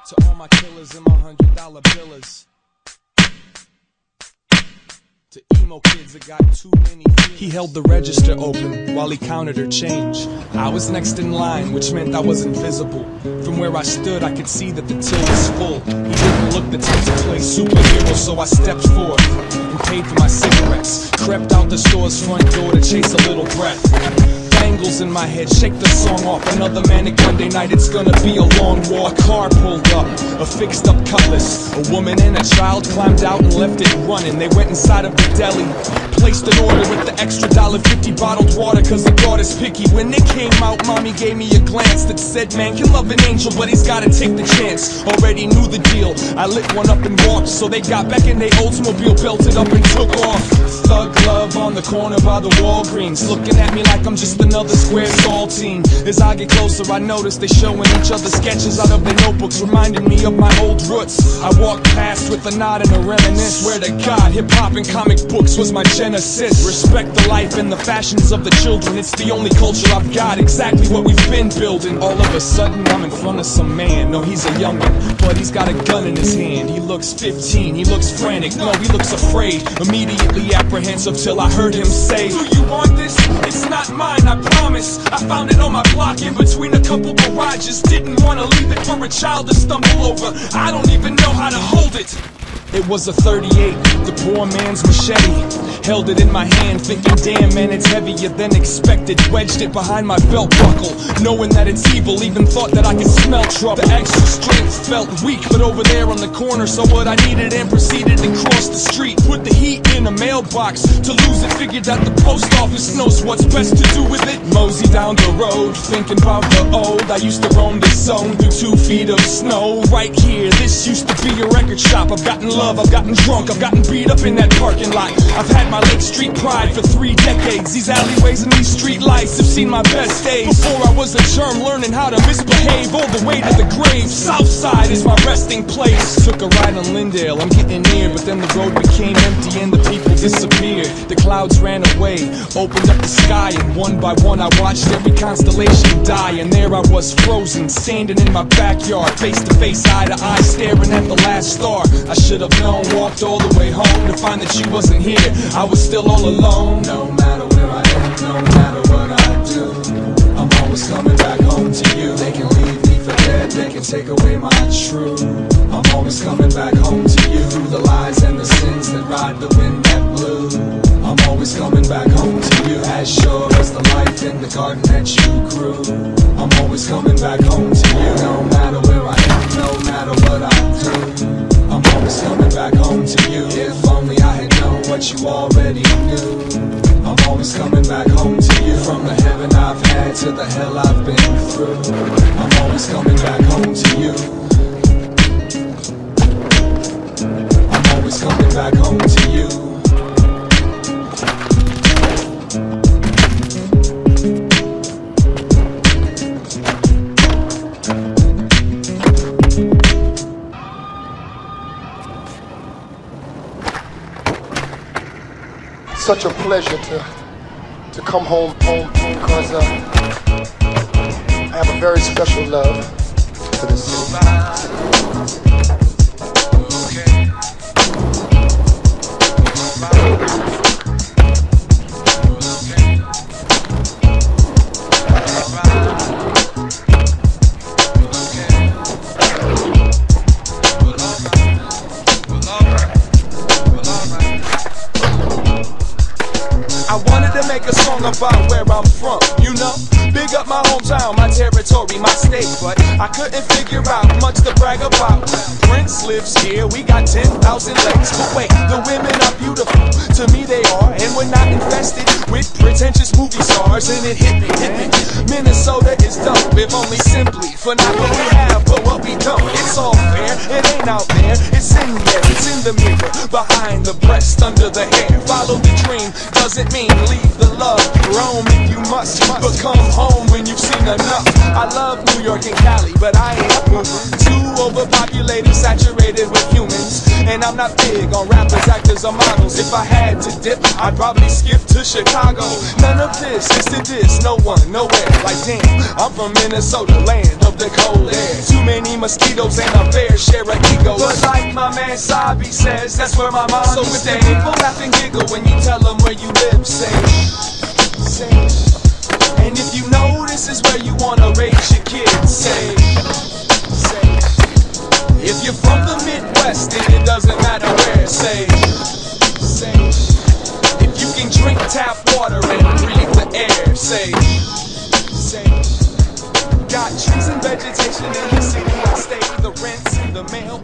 To all my killers and my $100 billers. To emo kids that got too many feelings. He held the register open while he counted her change. I was next in line, which meant I was invisible. From where I stood, I could see that the till was full. He didn't look the type to play superhero, so I stepped forth and paid for my cigarettes. Crept out the store's front door to chase a little breath. Bangles in my head, shake the song off. Another manic Monday night, it's gonna be a long walk. A car pulled up, a fixed up cutlass. A woman and a child climbed out and left it running. They went inside of the deli, placed an order with the extra $1.50 bottled water, cause the daughter's picky. When they came out, mommy gave me a glance that said, man can love an angel, but he's gotta take the chance. Already knew the deal, I lit one up and walked. So they got back in their Oldsmobile, belted up and took off. Thug love on the corner by the Walgreens, looking at me like I'm just another square saltine. As I get closer, I notice they showing each other sketches out of their notebooks, reminding me of my old roots. I walked past with a nod and a reminisce. Swear to God, hip-hop and comic books was my genesis. Respect the life and the fashions of the children. It's the only culture I've got, exactly what we've been building. All of a sudden, I'm in front of some man. No, he's a youngin', but he's got a gun in his hand. He looks 15, he looks frantic, no, he looks afraid. Immediately apprehensive till I heard him say, do you want this? It's not mine, I promise. I found it on my block in between a couple garages. Didn't want to leave it for a child to stumble over. I don't even know how to hold it. It was a 38, the poor man's machete. Held it in my hand, thinking, damn man, it's heavier than expected. Wedged it behind my belt buckle, knowing that it's evil. Even thought that I could smell trouble. The extra strength felt weak, but over there on the corner saw what I needed and proceeded to cross the street. Put the heat in a mailbox to lose it. Figured that the post office knows what's best to do with it. Mosey down the road, thinking about the old. I used to roam this zone through 2 feet of snow. Right here, this used to be a record shop. I've gotten love, I've gotten drunk, I've gotten beat up in that parking lot. I've had my Lake Street pride for 3 decades. These alleyways and these street lights have seen my best days. Before I was a germ, learning how to misbehave all the way to the grave. Southside is my resting place. Took a ride on Lindale, I'm getting near, but then the road became empty and the people disappeared. The clouds ran away, opened up the sky, and one by one I watched every constellation die. And there I was frozen, standing in my backyard, face to face, eye to eye, staring at the last star. I should have known, walked all the way home to find that you wasn't here. I was still all alone. No matter where I am, no matter what I do, I'm always coming back home to you. They can leave me for dead, they can take away my truth. I'm always coming back home to you. Through the lies and the sins that ride the wind that blew, I'm always coming back home to you. As sure as the life in the garden that you grew, I'm always coming back home to you. No matter where I am, no matter what I do, I'm always coming back home to you. If only I had known what you already knew, I'm always coming back home to you. From the heaven I've had to the hell I've been through, I'm always coming back home to you. I'm always coming back home to you. Such a pleasure to come home because I have a very special love for this city. Make a song about where I'm from, you know. Big up my hometown, my territory, my state, but I couldn't figure out much to brag about. Prince lives here, we got 10,000 lakes, but wait, the women are beautiful, to me they are, and we're not infested with pretentious movie stars. And it hit me, Minnesota is dope, if only simply for not what we have, but what we don't. It's all fair, it ain't out there, it's in there, it's in the mirror, behind the breast, under the hair. Follow the dream, doesn't mean leave the love. Roam if you must, but come home when you've seen seen enough. I love New York and Cali, but I ain't moving. Too overpopulated, saturated with humans. And I'm not big on rappers, actors, or models. If I had to dip, I'd probably skip to Chicago. None of this is to diss, no one, nowhere. Like damn, I'm from Minnesota, land of the cold air. Too many mosquitoes and a fair share of ego. But like my man Sabi says, that's where my mind so if the people laugh and giggle when you tell them where you live, say. And if you know this is where you wanna raise your kids, say. If you're from the Midwest, then it doesn't matter where, say. If you can drink tap water and breathe the air, say. Got trees and vegetation in the city I stay, the rents in the mail.